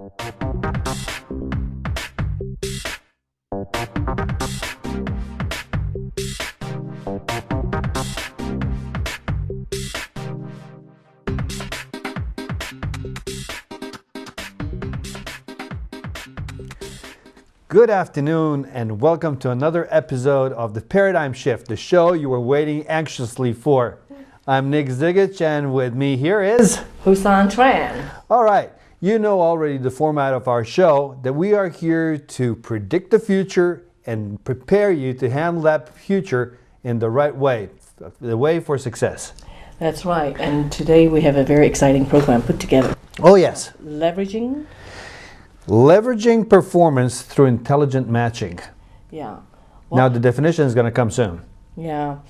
Good afternoon and welcome to another episode of The Paradigm Shift, the show you were waiting anxiously for. I'm Nick Zigich and with me here is Husan Tran. All right, you know already the format of our show, that we are here to predict the future and prepare you to handle that future in the right way, the way for success. That's right, and today we have a very exciting program put together. Oh yes. Leveraging performance through intelligent matching. Yeah. Now the definition is going to come soon. Yeah,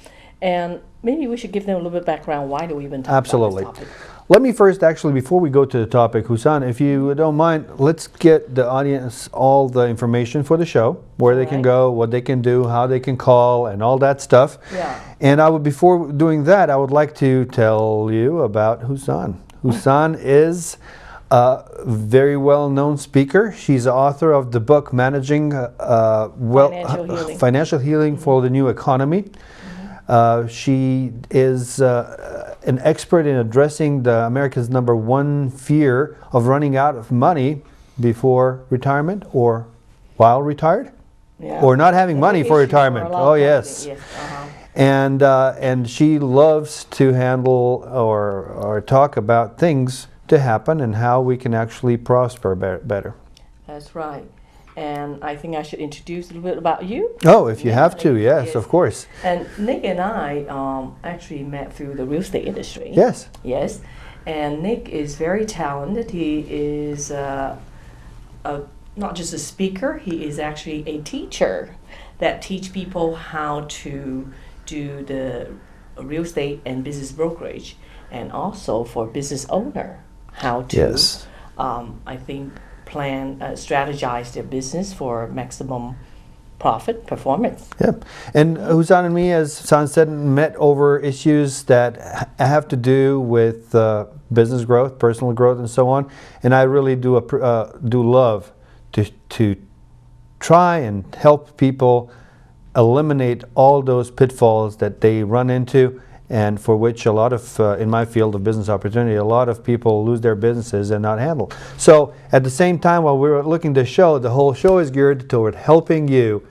and maybe we should give them a little bit of background. Why do we even talk Absolutely. about this topic? Let me first, actually, before we go to the topic, Husan, if you don't mind, let's get the audience all the information for the show, where they can go, what they can do, how they can call, and all that stuff. Yeah. And before doing that, I would like to tell you about Husan. Husan is a very well-known speaker. She's the author of the book Managing Financial Healing for the New Economy. She is an expert in addressing America's #1 fear of running out of money before retirement or while retired, or not having money for retirement. Oh yes. And she loves to handle or talk about things to happen and how we can actually prosper better. That's right. And I think I should introduce a little bit about you. Oh, if you have to, yes, of course. And Nick and I actually met through the real estate industry. Yes. Yes. And Nick is very talented. He is not just a speaker, he is actually a teacher that teach people how to do the real estate and business brokerage, and also for business owner how to, I think, plan, strategize their business for maximum profit performance. Yep. And Husan and me, as San said, met over issues that have to do with business growth, personal growth, and so on. And I really do love to try and help people eliminate all those pitfalls that they run into, and for which a lot of, in my field of business opportunity, a lot of people lose their businesses and not handle. So at the same time, while we're looking to show, the whole show is geared toward helping you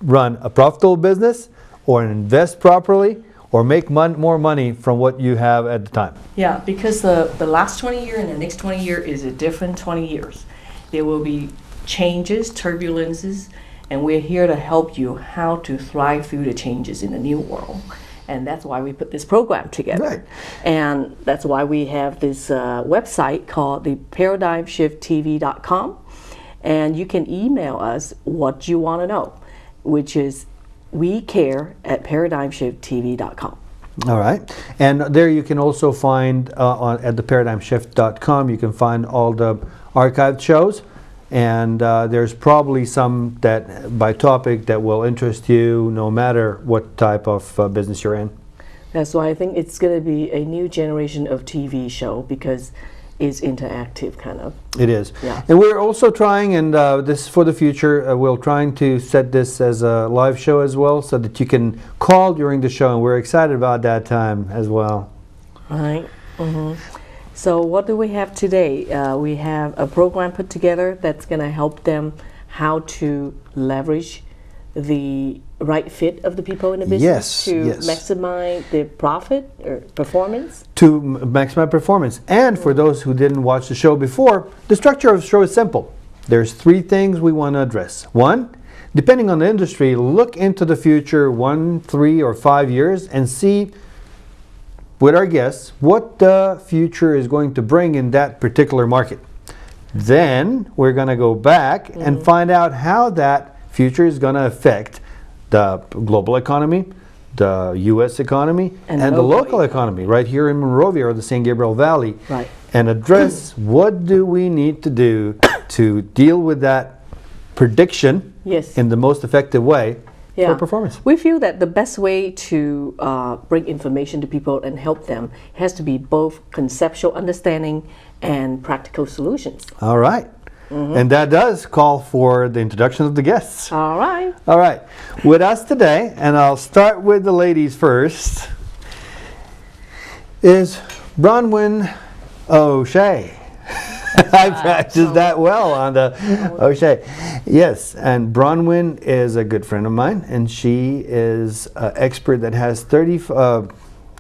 run a profitable business or invest properly or make more money from what you have at the time. Yeah, because the last 20 years and the next 20 years is a different 20 years. There will be changes, turbulences, and we're here to help you how to thrive through the changes in the new world. And that's why we put this program together. Right. And that's why we have this website called the ParadigmShiftTV.com. And you can email us what you want to know, which is WeCare@ParadigmShiftTV.com. All right. And there you can also find, at the ParadigmShift.com, you can find all the archived shows. And there's probably some that by topic that will interest you no matter what type of business you're in. That's why I think it's going to be a new generation of TV show because it's interactive kind of. It is. Yeah. And we're also trying, and this for the future, we're trying to set this as a live show as well so that you can call during the show, and we're excited about that time as well. Right. Mm-hmm. So what do we have today? We have a program put together that's going to help them how to leverage the right fit of the people in the business to maximize their profit or performance. To maximize performance. And for those who didn't watch the show before, the structure of the show is simple. There's 3 things we want to address. 1, depending on the industry, look into the future 1, 3, or 5 years and see with our guests what the future is going to bring in that particular market. Then we're going to go back and find out how that future is going to affect the global economy, the U.S. economy, and the local economy right here in Monrovia or the San Gabriel Valley, and address what do we need to do to deal with that prediction in the most effective way for performance. We feel that the best way to bring information to people and help them has to be both conceptual understanding and practical solutions. All right. And that does call for the introduction of the guests. All right. All right. With us today, and I'll start with the ladies first, is Bronwyn O'Shea. I practiced that well on the O'Shea. Yes, and Bronwyn is a good friend of mine, and she is an expert that has don't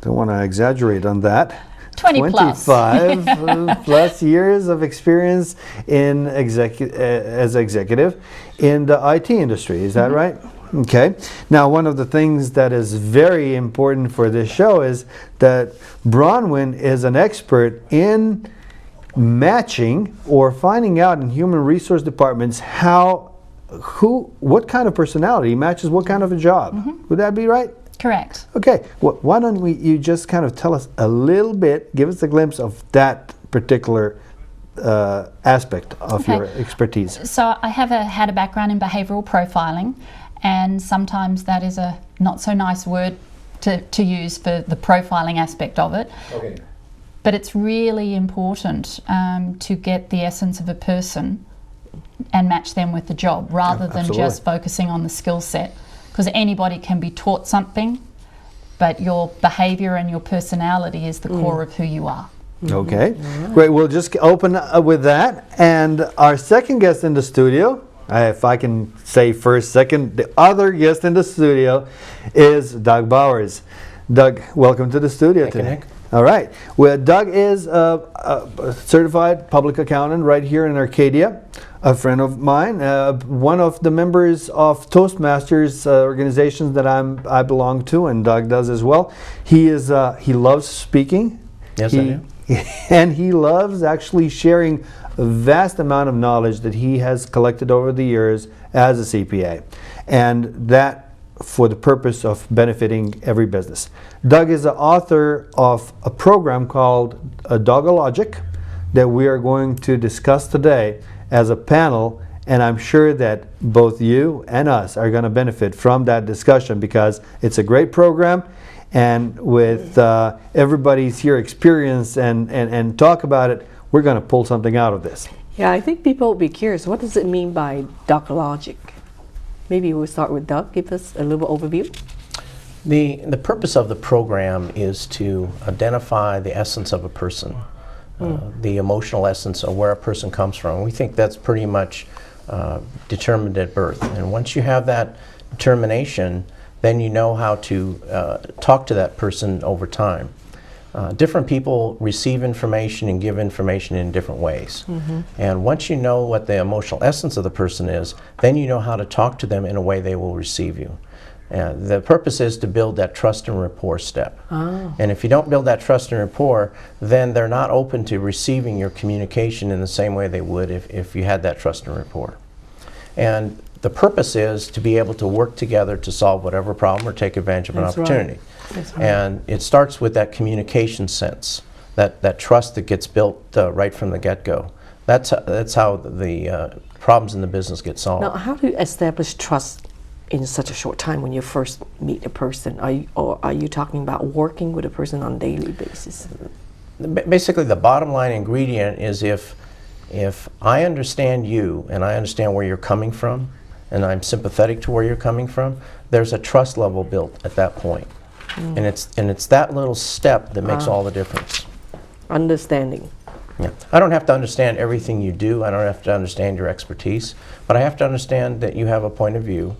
want to exaggerate on that. 25 plus years of experience in as executive in the IT industry. Is that right? Okay. Now, one of the things that is very important for this show is that Bronwyn is an expert in matching or finding out in human resource departments what kind of personality matches what kind of a job. Would that be right? Correct. Okay, why don't you just kind of tell us a little bit, give us a glimpse of that particular aspect of your expertise. So I had a background in behavioural profiling, and sometimes that is a not so nice word to use for the profiling aspect of it. Okay. But it's really important to get the essence of a person and match them with the job rather than just focusing on the skill set. Because anybody can be taught something, but your behaviour and your personality is the core of who you are. Okay, great. We'll just open with that. And our second guest in the studio, if I can say first, second, the other guest in the studio is Doug Bowers. Doug, welcome to the studio today. Thank you, Nick. All right. Well, Doug is a certified public accountant right here in Arcadia, a friend of mine, one of the members of Toastmasters organizations that I belong to, and Doug does as well. He loves speaking. Yes, I do. And he loves actually sharing a vast amount of knowledge that he has collected over the years as a CPA, and that for the purpose of benefiting every business. Doug is the author of a program called DogOlogic that we are going to discuss today as a panel, and I'm sure that both you and us are going to benefit from that discussion because it's a great program, and with everybody's here experience and talk about it, we're going to pull something out of this. Yeah, I think people will be curious. What does it mean by DogOlogic? Maybe we'll start with Doug. Give us a little overview. The purpose of the program is to identify the essence of a person, the emotional essence of where a person comes from. We think that's pretty much determined at birth. And once you have that determination, then you know how to talk to that person over time. Different people receive information and give information in different ways. And once you know what the emotional essence of the person is, then you know how to talk to them in a way they will receive you. And the purpose is to build that trust and rapport step. And if you don't build that trust and rapport, then they're not open to receiving your communication in the same way they would if you had that trust and rapport. And the purpose is to be able to work together to solve whatever problem or take advantage of an opportunity. That's right. And it starts with that communication sense, that trust that gets built right from the get-go. That's how the problems in the business get solved. Now, how do you establish trust in such a short time when you first meet a person? Are you talking about working with a person on a daily basis? Basically, the bottom line ingredient is if I understand you and I understand where you're coming from, and I'm sympathetic to where you're coming from, there's a trust level built at that point. And it's that little step that makes all the difference. Understanding. Yeah. I don't have to understand everything you do. I don't have to understand your expertise, but I have to understand that you have a point of view,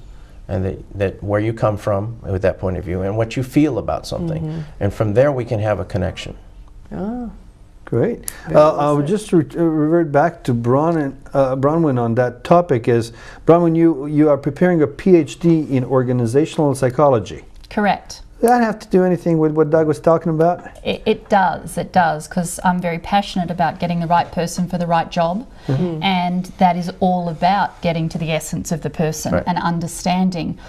and that where you come from with that point of view, and what you feel about something. And from there, we can have a connection. Ah. Great. I would just revert back to Bronwyn on that topic. Bronwyn, you are preparing a PhD in organizational psychology. Correct. Does that have to do anything with what Doug was talking about? It does, because I'm very passionate about getting the right person for the right job, and that is all about getting to the essence of the person and understanding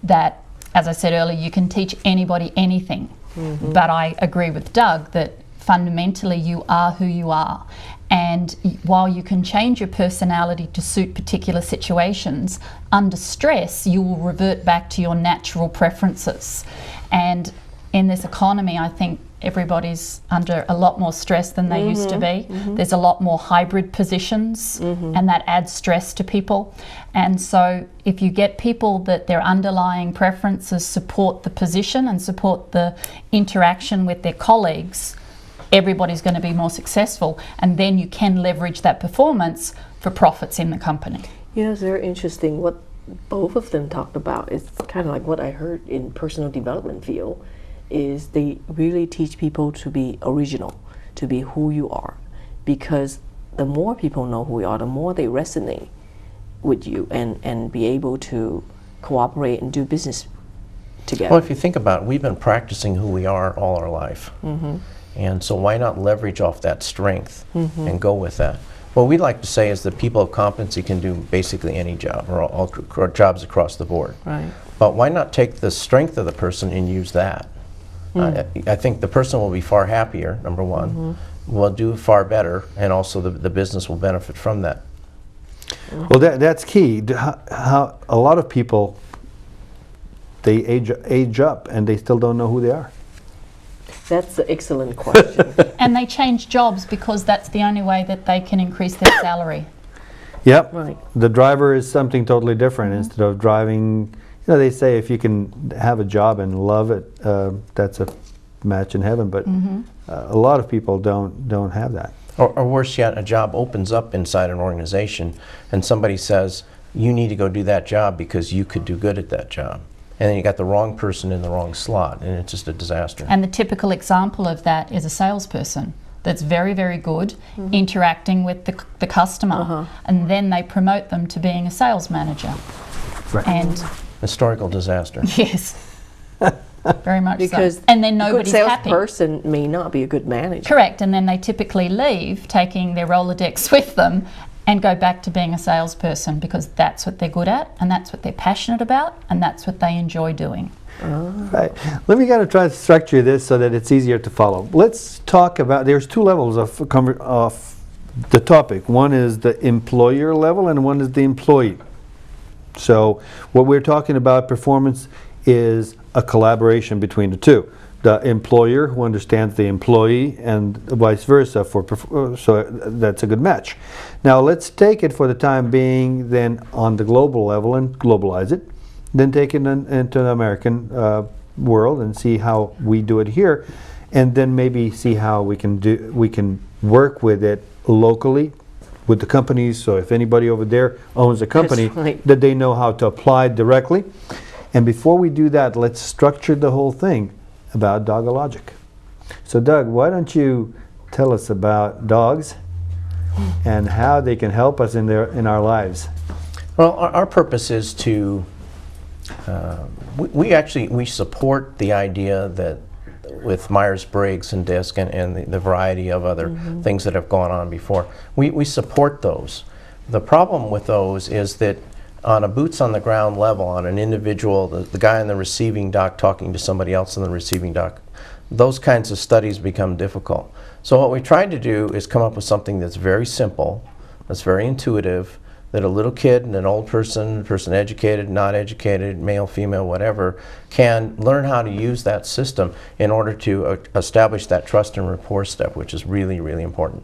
that, as I said earlier, you can teach anybody anything, but I agree with Doug that fundamentally you are who you are, and while you can change your personality to suit particular situations, under stress you will revert back to your natural preferences. And in this economy, I think everybody's under a lot more stress than they used to be. There's a lot more hybrid positions, and that adds stress to people. And so if you get people that their underlying preferences support the position and support the interaction with their colleagues, everybody's going to be more successful, and then you can leverage that performance for profits in the company. You know, it's very interesting what both of them talked about. It's kind of like what I heard in personal development field, is they really teach people to be original, to be who you are, because the more people know who you are, the more they resonate with you and be able to cooperate and do business together. Well, if you think about it, we've been practicing who we are all our life. And so why not leverage off that strength and go with that? What we like to say is that people of competency can do basically any job, or all jobs across the board. Right. But why not take the strength of the person and use that? I think the person will be far happier, number one, will do far better, and also the business will benefit from that. Well, that's key. How a lot of people, they age up and they still don't know who they are. That's an excellent question. And they change jobs because that's the only way that they can increase their salary. Yep. Right. The driver is something totally different. Instead of driving, you know, they say if you can have a job and love it, that's a match in heaven. But a lot of people don't have that. Or worse yet, a job opens up inside an organization and somebody says, you need to go do that job because you could do good at that job. And then you got the wrong person in the wrong slot, and it's just a disaster. And the typical example of that is a salesperson that's very, very good interacting with the customer, and then they promote them to being a sales manager. Right. And Historical disaster. yes, very much Because so. And then a good nobody's happy. salesperson may not be a good manager. Correct, and then they typically leave, taking their Rolodex with them, and go back to being a salesperson because that's what they're good at, and that's what they're passionate about, and that's what they enjoy doing. Right. Let me kind of try to structure this so that it's easier to follow. Let's talk about, there's two levels of the topic. One is the employer level and one is the employee. So what we're talking about performance is a collaboration between the two. The employer who understands the employee and vice versa, so that's a good match. Now let's take it for the time being then on the global level and globalize it, then take it into the American world and see how we do it here, and then maybe see how we can work with it locally with the companies. So if anybody over there owns a company, That's right. that they know how to apply it directly. And before we do that, let's structure the whole thing about DogOlogic. So Doug, why don't you tell us about dogs and how they can help us in our lives? Well, our purpose is to, we support the idea that with Myers-Briggs and DISC and the variety of other things that have gone on before, we support those. The problem with those is that on a boots on the ground level, on an individual, the guy in the receiving dock talking to somebody else in the receiving dock, those kinds of studies become difficult. So what we tried to do is come up with something that's very simple, that's very intuitive, that a little kid and an old person educated, not educated, male, female, whatever, can learn how to use that system in order to establish that trust and rapport step, which is really, really important.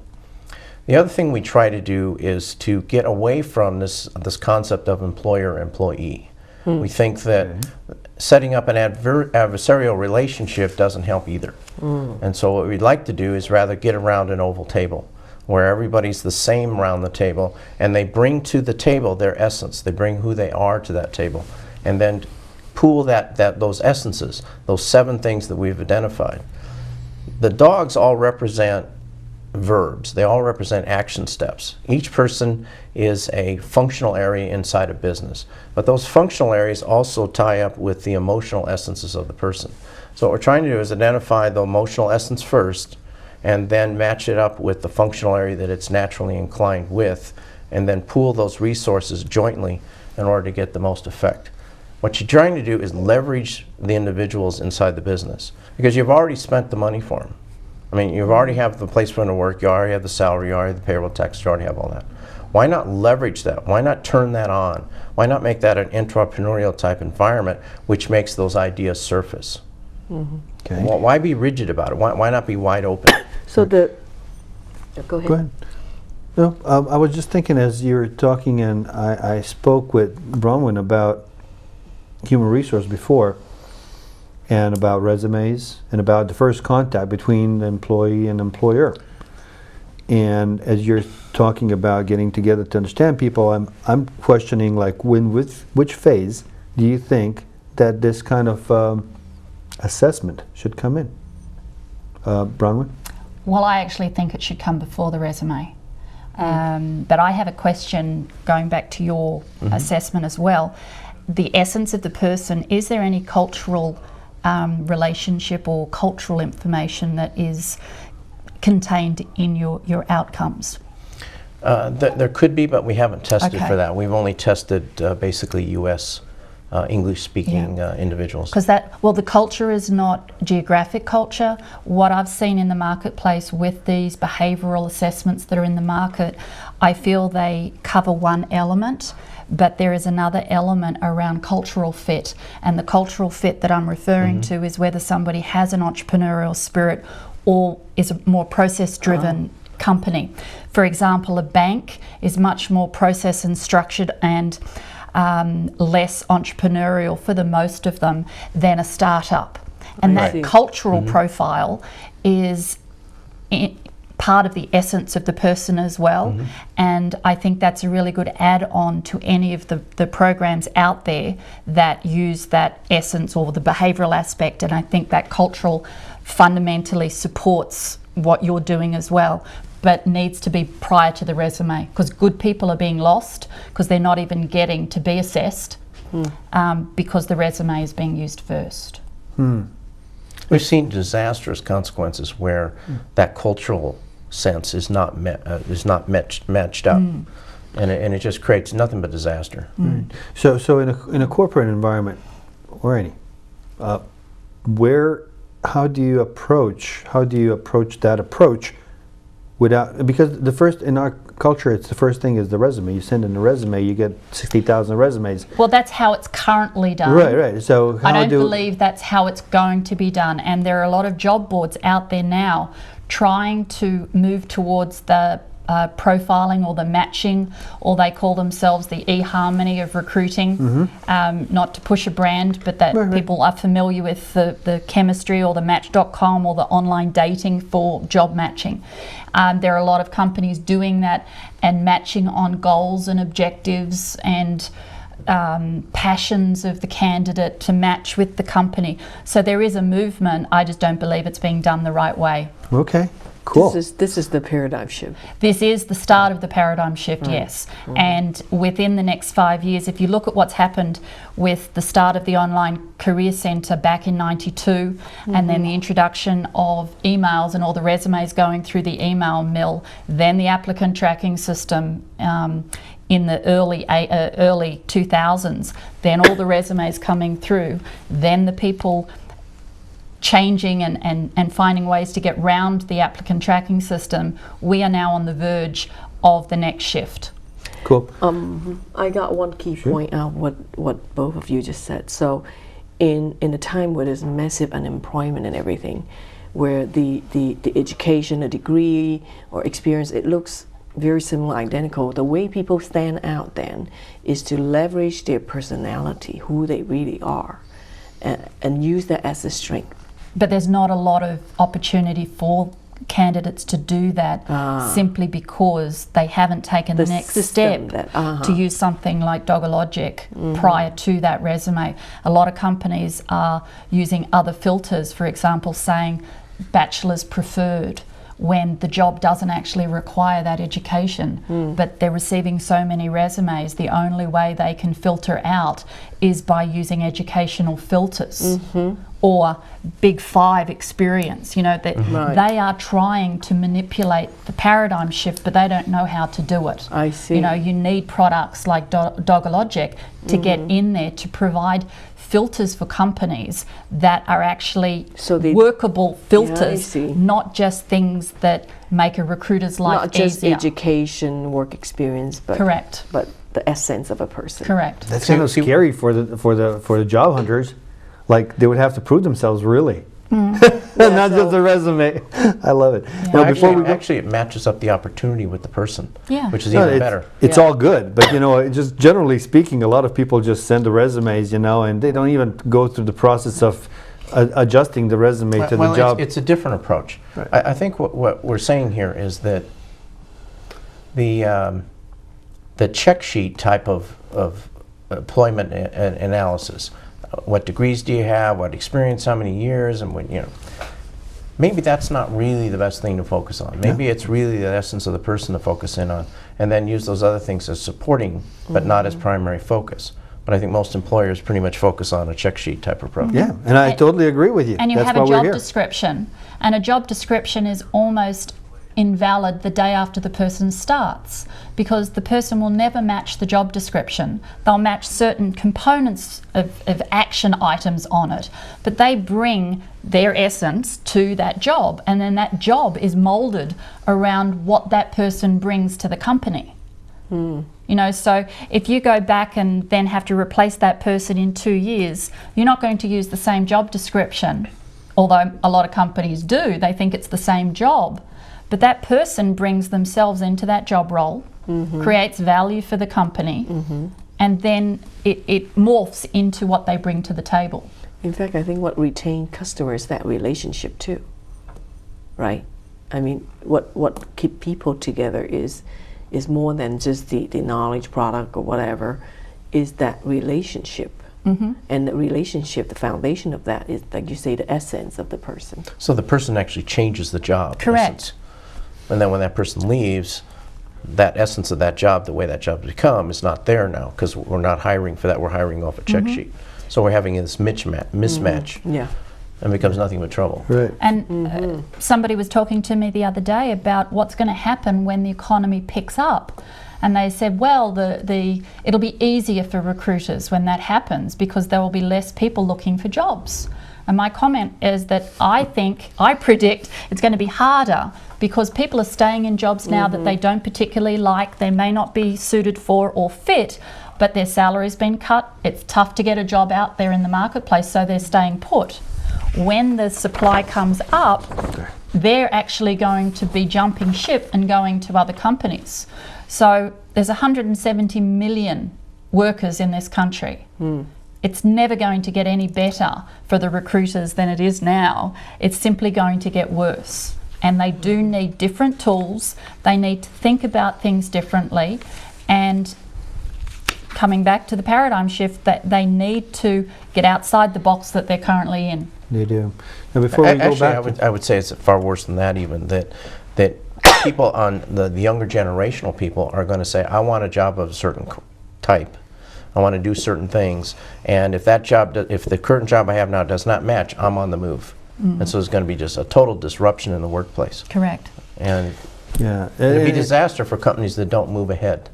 The other thing we try to do is to get away from this concept of employer-employee. We think that setting up an adversarial relationship doesn't help either. And so what we'd like to do is rather get around an oval table where everybody's the same around the table and they bring to the table their essence. They bring who they are to that table and then pool those essences, those 7 things that we've identified. The dogs all represent verbs. They all represent action steps. Each person is a functional area inside a business, but those functional areas also tie up with the emotional essences of the person. So what we're trying to do is identify the emotional essence first and then match it up with the functional area that it's naturally inclined with, and then pool those resources jointly in order to get the most effect. What you're trying to do is leverage the individuals inside the business because you've already spent the money for them. I mean, you already have the place for them to work, you already have the salary, you already have the payroll tax, you already have all that. Why not leverage that? Why not turn that on? Why not make that an entrepreneurial type environment which makes those ideas surface? Okay. Why be rigid about it? Why not be wide open? So go ahead. Go ahead. No, I was just thinking as you were talking, and I spoke with Bronwyn about human resource before, and about resumes, and about the first contact between the employee and employer. And as you're talking about getting together to understand people, I'm questioning, like, which phase do you think that this kind of assessment should come in? Bronwyn? Well, I actually think it should come before the resume. But I have a question going back to your assessment as well. The essence of the person, is there any cultural relationship or cultural information that is contained in your outcomes? There could be, but we haven't tested Okay. for that. We've only tested basically U.S. English-speaking individuals. Because the culture is not geographic culture. What I've seen in the marketplace with these behavioural assessments that are in the market, I feel they cover one element, but there is another element around cultural fit. And the cultural fit that I'm referring to is whether somebody has an entrepreneurial spirit or is a more process-driven company. For example, a bank is much more process and structured and less entrepreneurial for the most of them than a startup. And that cultural profile is part of the essence of the person as well. And I think that's a really good add-on to any of the programs out there that use that essence or the behavioural aspect. And I think that cultural fundamentally supports what you're doing as well, but needs to be prior to the resume, because good people are being lost because they're not even getting to be assessed because the resume is being used first. We've seen disastrous consequences where that cultural sense is not matched up, and it just creates nothing but disaster. So in a corporate environment, or any, how do you approach that approach without, because the first, in our culture, it's the first thing is the resume. You send in the resume, you get 60,000 resumes. Well, that's how it's currently done. Right. So I don't believe that's how it's going to be done. And there are a lot of job boards out there now trying to move towards the profiling or the matching, or they call themselves the eHarmony of recruiting. Not to push a brand, but that people are familiar with the chemistry or the Match.com or the online dating for job matching. There are a lot of companies doing that and matching on goals and objectives and passions of the candidate to match with the company. So there is a movement. I just don't believe it's being done the right way. Okay, cool. This is the paradigm shift. This is the start of the paradigm shift, yes. And within the next 5 years, if you look at what's happened with the start of the online career centre back in '92, and then the introduction of emails and all the resumes going through the email mill, then the applicant tracking system in the early 2000s, then all the resumes coming through, then the people changing and finding ways to get round the applicant tracking system, we are now on the verge of the next shift. Cool. I got one key point out what both of you just said. So in a time where there's massive unemployment and everything, where the education, a degree or experience, it looks very similar, identical. The way people stand out then is to leverage their personality, who they really are, and use that as a strength. But there's not a lot of opportunity for candidates to do that simply because they haven't taken the next step to use something like DogOlogic prior to that resume. A lot of companies are using other filters, for example, saying bachelor's preferred, when the job doesn't actually require that education, but they're receiving so many resumes, the only way they can filter out is by using educational filters or Big Five experience. You know, that they are trying to manipulate the paradigm shift, but they don't know how to do it. I see. You know, you need products like DogOlogic to get in there to provide filters for companies that are actually workable filters, not just things that make a recruiter's life not just easier. Education, work experience, but Correct. But the essence of a person. Correct. That's kind of scary for the job hunters. like they would have to prove themselves really. Not so- just a resume. I love it. Yeah. Now, Well, before we go, actually, it matches up the opportunity with the person, Yeah. which is no, even it's, better. it's Yeah. all good, but just generally speaking, a lot of people just send the resumes, and they don't even go through the process of adjusting the resume to Well, the job. it's a different approach. Right. I think what we're saying here is that the check sheet type of employment analysis, what degrees do you have, what experience, how many years, and what, maybe that's not really the best thing to focus on. Maybe it's really the essence of the person to focus in on, and then use those other things as supporting, but not as primary focus. But I think most employers pretty much focus on a check sheet type approach. Yeah, and I totally agree with you. And you That's have why a we're job here. description, and a job description is almost invalid the day after the person starts, because the person will never match the job description. They'll match certain components of action items on it, but they bring their essence to that job, and then that job is molded around what that person brings to the company. So if you go back and then have to replace that person in 2 years, you're not going to use the same job description, although a lot of companies do. They think it's the same job. But that person brings themselves into that job role, creates value for the company, and then it morphs into what they bring to the table. In fact, I think what retains customers is that relationship too, right? I mean, what keep people together is more than just the knowledge product or whatever, is that relationship. And the relationship, the foundation of that is, like you say, the essence of the person. So the person actually changes the job. in Correct. essence. And then when that person leaves, that essence of that job, the way that job has become, is not there now, because we're not hiring for that. We're hiring off a check sheet. So we're having this mismatch, Yeah. and becomes nothing but trouble. Right. And somebody was talking to me the other day about what's going to happen when the economy picks up. And they said, well, it'll be easier for recruiters when that happens, because there will be less people looking for jobs. And my comment is that I predict it's going to be harder, because people are staying in jobs now that they don't particularly like, they may not be suited for or fit, but their salary's been cut. It's tough to get a job out there in the marketplace, so they're staying put. When the supply comes up, they're actually going to be jumping ship and going to other companies. So there's 170 million workers in this country. It's never going to get any better for the recruiters than it is now. It's simply going to get worse. And they do need different tools. They need to think about things differently. And coming back to the paradigm shift, that they need to get outside the box that they're currently in. They do. Now, before we go Actually, back, I would say it's far worse than that even, that people on the younger generational people are going to say, I want a job of a certain type. I want to do certain things. And if the current job I have now does not match, I'm on the move. And so there's going to be just a total disruption in the workplace. Correct. And yeah, it'd be a disaster for companies that don't move ahead.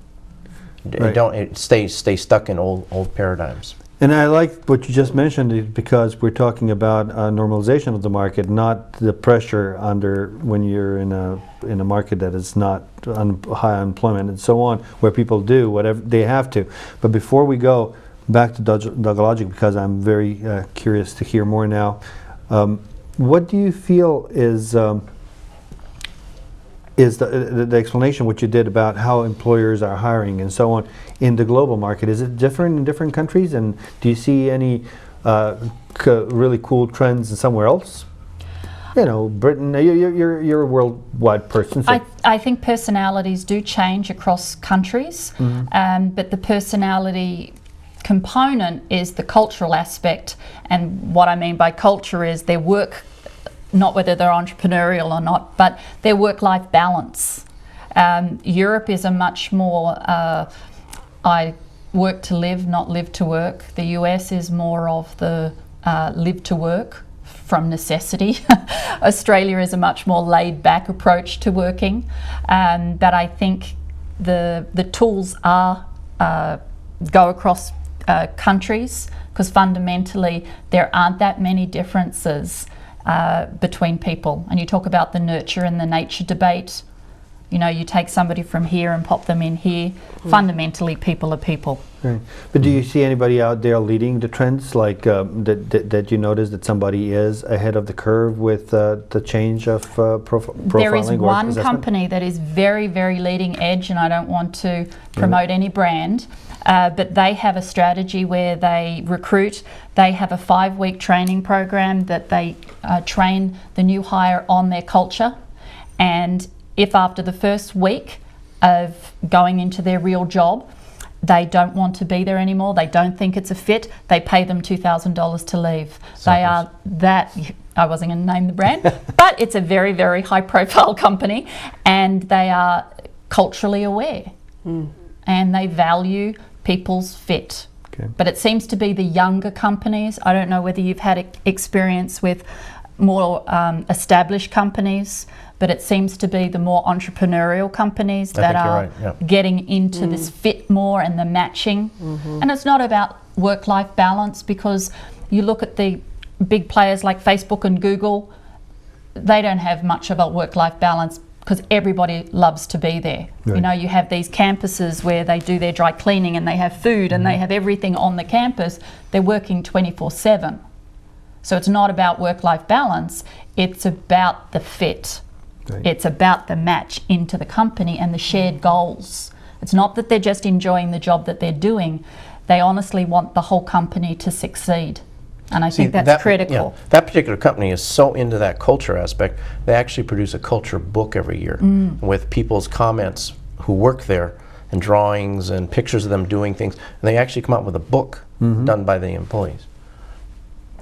Right. Stay stuck in old paradigms. And I like what you just mentioned, because we're talking about normalization of the market, not the pressure under when you're in a market that is not high unemployment and so on, where people do whatever they have to. But before we go back to DogOlogic, because I'm very curious to hear more now, what do you feel is the explanation what you did about how employers are hiring and so on in the global market? Is it different in different countries, and do you see any really cool trends somewhere else? Britain, you're a worldwide person. So I think personalities do change across countries, but the personality component is the cultural aspect. And what I mean by culture is their work, not whether they're entrepreneurial or not, but their work-life balance. Europe is a much more, I work to live, not live to work. The US is more of the live to work from necessity. Australia is a much more laid-back approach to working. But I think the tools are go across countries, because fundamentally there aren't that many differences between people. And you talk about the nurture and the nature debate. You know, you take somebody from here and pop them in here. Fundamentally, people are people. Right. But do you see anybody out there leading the trends, like that you notice that somebody is ahead of the curve with the change of profiling? There is or one assessment? company that is very, very leading edge, and I don't want to promote any brand, but they have a strategy where they recruit. They have a 5-week training program that they train the new hire on their culture, and if after the first week of going into their real job, they don't want to be there anymore, they don't think it's a fit, they pay them $2,000 to leave. They are that, I wasn't going to name the brand, but it's a very, very high profile company, and they are culturally aware and they value people's fit. Okay. But it seems to be the younger companies. I don't know whether you've had experience with more established companies, but it seems to be the more entrepreneurial companies that are getting into this fit more and the matching. And it's not about work-life balance, because you look at the big players like Facebook and Google, they don't have much of a work-life balance because everybody loves to be there. Right. You know, you have these campuses where they do their dry cleaning and they have food and they have everything on the campus. They're working 24/7. So it's not about work-life balance, it's about the fit. Right. It's about the match into the company and the shared goals. It's not that they're just enjoying the job that they're doing. They honestly want the whole company to succeed. And I think that's critical. Yeah, that particular company is so into that culture aspect, they actually produce a culture book every year with people's comments who work there, and drawings and pictures of them doing things. And they actually come up with a book done by the employees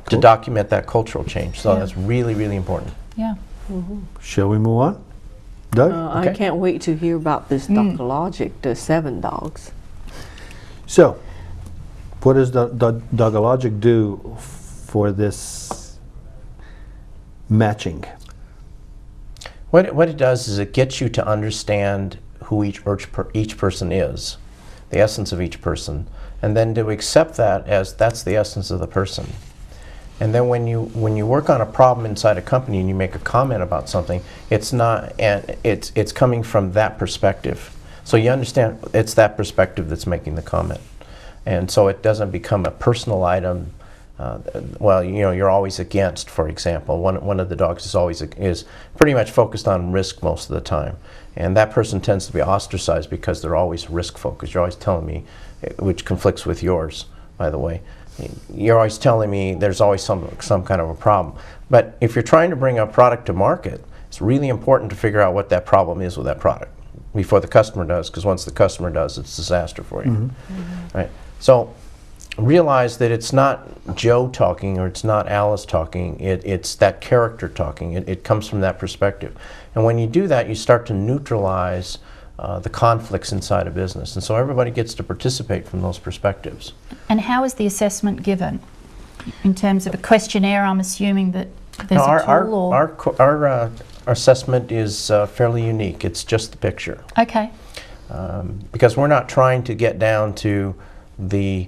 to document that cultural change. So that's really, really important. Yeah. Shall we move on? Doug? I can't wait to hear about this DogOlogic, the 7 dogs. So, what does the DogOlogic do for this matching? What it does is it gets you to understand who each person is, the essence of each person, and then to accept that as that's the essence of the person. And then when you work on a problem inside a company and you make a comment about something, it's coming from that perspective. So you understand it's that perspective that's making the comment. And so it doesn't become a personal item. Well, you know, you're always against, for example. One of the dogs is pretty much focused on risk most of the time. And that person tends to be ostracized because they're always risk focused. You're always telling me, which conflicts with yours, by the way. You're always telling me there's always some kind of a problem. But if you're trying to bring a product to market, it's really important to figure out what that problem is with that product before the customer does, because once the customer does, it's a disaster for you. Right? So realize that it's not Joe talking or it's not Alice talking, it's that character talking. It comes from that perspective. And when you do that, you start to neutralize the conflicts inside a business. And so everybody gets to participate from those perspectives. And how is the assessment given? In terms of a questionnaire, I'm assuming that there's a tool or... Our assessment is fairly unique. It's just the picture. Okay. Because we're not trying to get down to the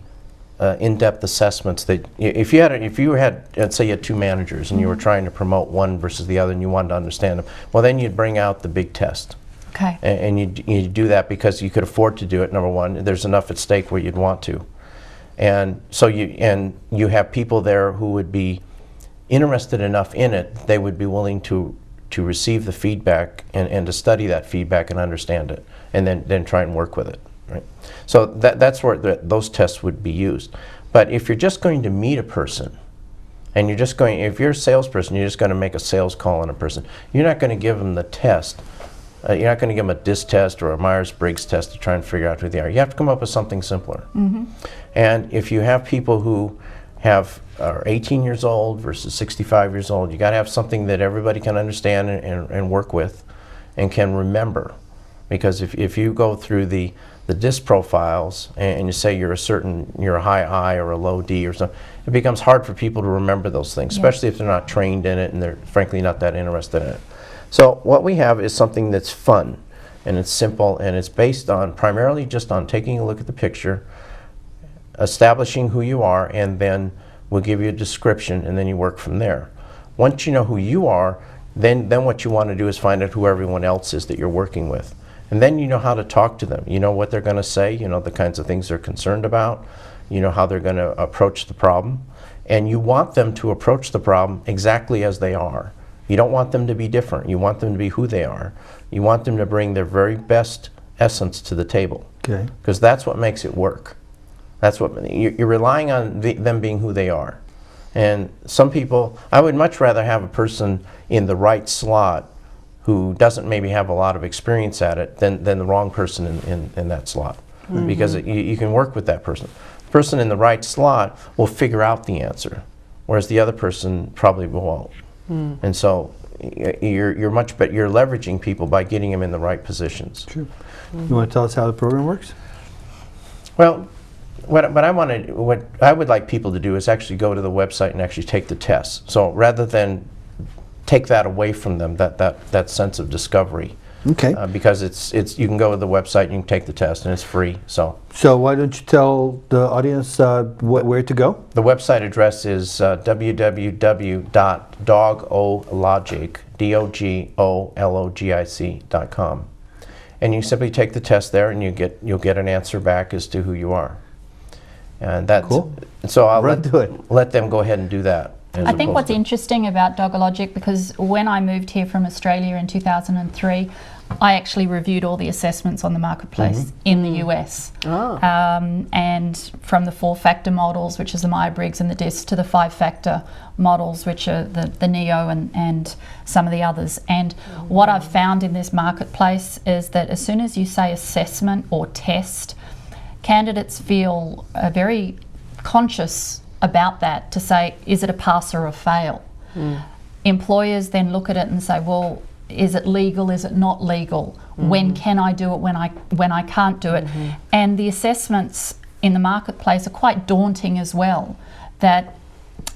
in-depth assessments that if you had let's say you had 2 managers and you were trying to promote one versus the other and you wanted to understand them, well then you'd bring out the big test. Okay. And you do that because you could afford to do it, number one. There's enough at stake where you'd want to. And so you have people there who would be interested enough in it, they would be willing to receive the feedback and to study that feedback and understand it, and then try and work with it. Right? So that's where those tests would be used. But if you're just going to meet a person, and if you're a salesperson, you're just going to make a sales call on a person, you're not going to give them the test. You're not going to give them a DISC test or a Myers-Briggs test to try and figure out who they are. You have to come up with something simpler. And if you have people who are 18 years old versus 65 years old, you got to have something that everybody can understand and work with and can remember. Because if you go through the DISC profiles and you say you're a high I or a low D or something, it becomes hard for people to remember those things, especially if they're not trained in it and they're frankly not that interested in it. So what we have is something that's fun and it's simple and it's based on primarily just on taking a look at the picture, establishing who you are, and then we'll give you a description and then you work from there. Once you know who you are, Then what you want to do is find out who everyone else is that you're working with. And then you know how to talk to them. You know what they're going to say, you know the kinds of things they're concerned about, you know how they're going to approach the problem. And you want them to approach the problem exactly as they are. You don't want them to be different. You want them to be who they are. You want them to bring their very best essence to the table. Okay. Because that's what makes it work. That's what you're relying on them being who they are. And some people, I would much rather have a person in the right slot who doesn't maybe have a lot of experience at it than the wrong person in that slot. Because you can work with that person. The person in the right slot will figure out the answer, whereas the other person probably won't. And so you're much better. You're leveraging people by getting them in the right positions. True. You want to tell us how the program works? Well, what I would like people to do is actually go to the website and actually take the test. So rather than take that away from them, that sense of discovery. Okay. Because you can go to the website and you can take the test and it's free. So why don't you tell the audience where to go? the website address is www.DogOlogic, DogOlogic.com. And you simply take the test there and you'll get an answer back as to who you are. And that's Cool. So I'll Run to it. let them go ahead and do that. I think what's interesting about DogOlogic, because when I moved here from Australia in 2003, I actually reviewed all the assessments on the marketplace in the US. And from the 4-factor models, which is the Myers-Briggs and the DISC, to the 5-factor models, which are the Neo and some of the others. And what I've found in this marketplace is that as soon as you say assessment or test, candidates feel very conscious about that, to say, is it a pass or a fail? Employers then look at it and say, well, is it legal, is it not legal? When can I do it, when I can't do it? And the assessments in the marketplace are quite daunting as well, that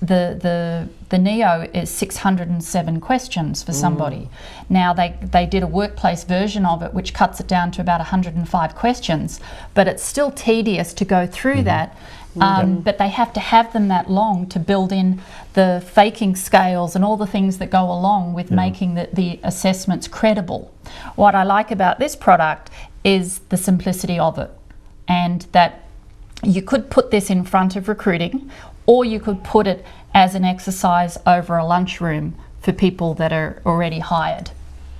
the Neo is 607 questions for somebody. Now they did a workplace version of it which cuts it down to about 105 questions, but it's still tedious to go through that. But they have to have them that long to build in the faking scales and all the things that go along with making the assessments credible. What I like about this product is the simplicity of it, and that you could put this in front of recruiting, or you could put it as an exercise over a lunchroom for people that are already hired,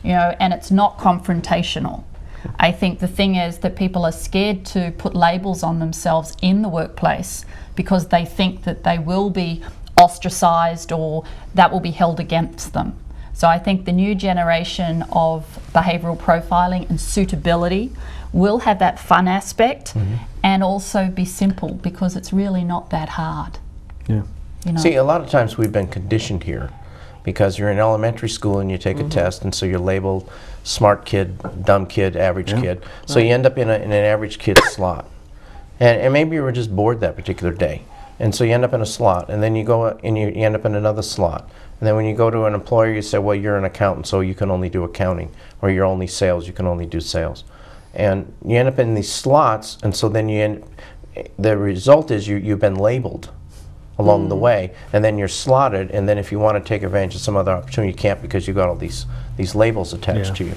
and it's not confrontational. I think the thing is that people are scared to put labels on themselves in the workplace because they think that they will be ostracized or that will be held against them. So I think the new generation of behavioral profiling and suitability will have that fun aspect and also be simple, because it's really not that hard. Yeah. See, a lot of times we've been conditioned here because you're in elementary school and you take a test, and so you're labeled smart kid, dumb kid, average kid. So you end up in an average kid slot. And maybe you were just bored that particular day. And so you end up in a slot, and then you go and you end up in another slot. And then when you go to an employer, you say, well, you're an accountant, so you can only do accounting. Or you're only sales, you can only do sales. And you end up in these slots, and so then the result is you've been labeled along the way, and then you're slotted, and then if you want to take advantage of some other opportunity, you can't because you've got all these labels attached to you.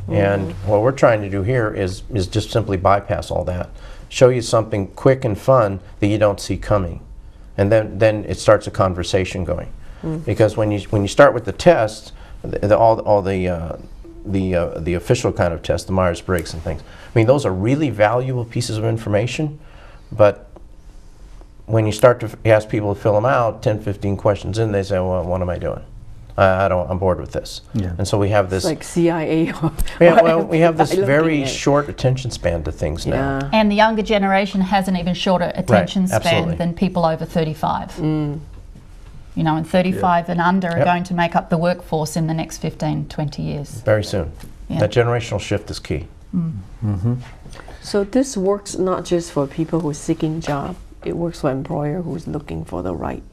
And what we're trying to do here is just simply bypass all that. Show you something quick and fun that you don't see coming. And then it starts a conversation going. Because when you start with the test, all the official kind of test, the Myers-Briggs and things, I mean, those are really valuable pieces of information, but when you start to ask people to fill them out, 10, 15 questions in, they say, well, what am I doing? I'm bored with this. Yeah. And so we have this... It's like CIA. We have this very short attention span to things now. And the younger generation has an even shorter attention span than people over 35. And 35 and under are going to make up the workforce in the next 15, 20 years. Very soon. That generational shift is key. So this works not just for people who are seeking job. It works for an employer who's looking for the right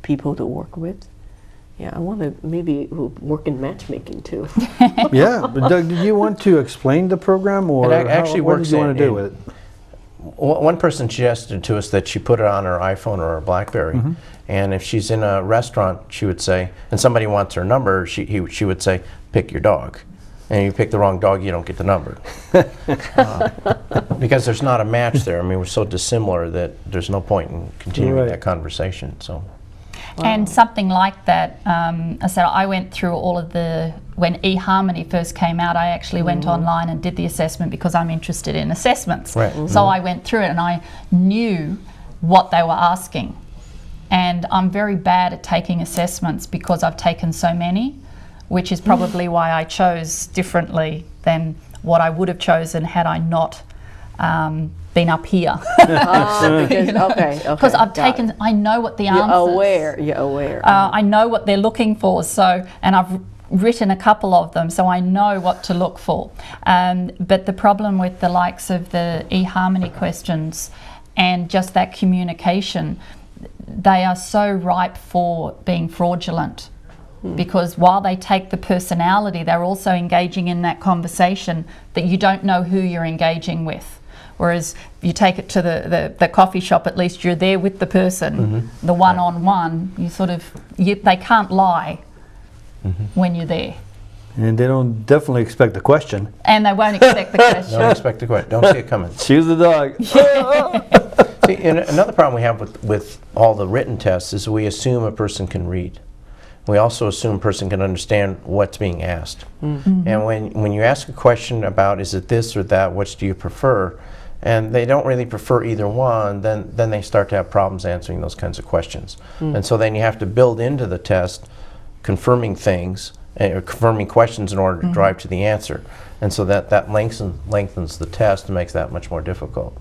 people to work with. Yeah, I want to maybe work in matchmaking too. Yeah, but Doug, did you want to explain the program, or it actually what works do you want to do with it? one person suggested to us that she put it on her iPhone or her BlackBerry, and if she's in a restaurant, she would say, and somebody wants her number, she would say, pick your dog. And you pick the wrong dog, you don't get the number. Because there's not a match there. I mean, we're so dissimilar that there's no point in continuing that conversation. So. And something like that, I said I went through all of when eHarmony first came out, I actually went online and did the assessment because I'm interested in assessments. Right. So I went through it and I knew what they were asking. And I'm very bad at taking assessments because I've taken so many, which is probably why I chose differently than what I would have chosen had I not been up here. Because I've taken, I know what the answers. You're aware. I know what they're looking for, so, and I've written a couple of them, so I know what to look for. But the problem with the likes of the eHarmony questions and just that communication, they are so ripe for being fraudulent. Because while they take the personality, they're also engaging in that conversation that you don't know who you're engaging with. Whereas you take it to the coffee shop, at least you're there with the person, the one-on-one, you sort of, they can't lie when you're there. And they don't definitely expect the question. And they won't expect the question. Don't expect the question. Don't see it coming. Choose the dog. See, and another problem we have with all the written tests is we assume a person can read. We also assume a person can understand what's being asked. And when you ask a question about is it this or that, which do you prefer, and they don't really prefer either one, then they start to have problems answering those kinds of questions. And so then you have to build into the test confirming things, or confirming questions in order to drive to the answer. And so that lengthens the test and makes that much more difficult.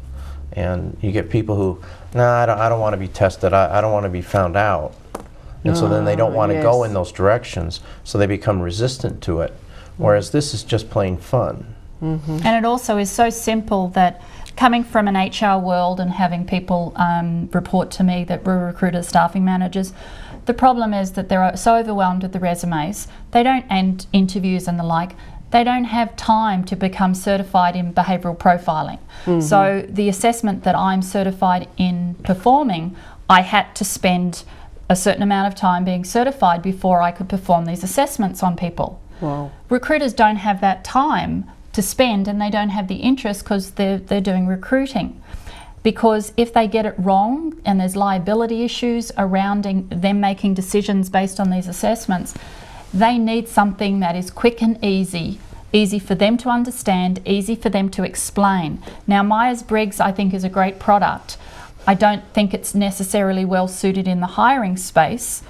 And you get people who, I don't want to be tested, I don't want to be found out. And so then they don't want to go in those directions, so they become resistant to it. Whereas this is just plain fun. And it also is so simple that coming from an HR world and having people report to me that we're recruiters, staffing managers, the problem is that they're so overwhelmed with the resumes, they don't, and interviews and the like, they don't have time to become certified in behavioural profiling. So the assessment that I'm certified in performing, I had to spend a certain amount of time being certified before I could perform these assessments on people. Wow. Recruiters don't have that time to spend, and they don't have the interest because they're doing recruiting. Because if they get it wrong and there's liability issues around them making decisions based on these assessments, they need something that is quick and easy for them to understand, easy for them to explain. Now, Myers-Briggs, I think, is a great product. I don't think it's necessarily well suited in the hiring space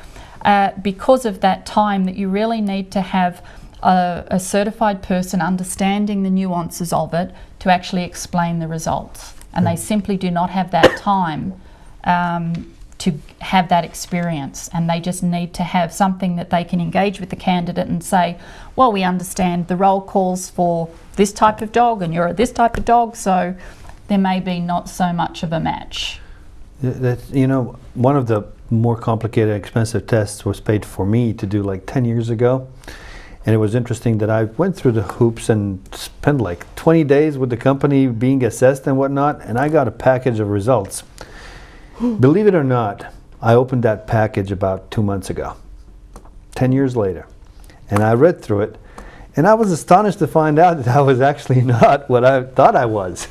because of that time that you really need to have a certified person understanding the nuances of it to actually explain the results. And they simply do not have that time to have that experience, and they just need to have something that they can engage with the candidate and say, well, we understand the role calls for this type of dog and you're this type of dog, so there may be not so much of a match. One of the more complicated, expensive tests was paid for me to do like 10 years ago. And it was interesting that I went through the hoops and spent like 20 days with the company being assessed and whatnot, and I got a package of results. Believe it or not, I opened that package about 2 months ago, 10 years later. And I read through it, and I was astonished to find out that I was actually not what I thought I was.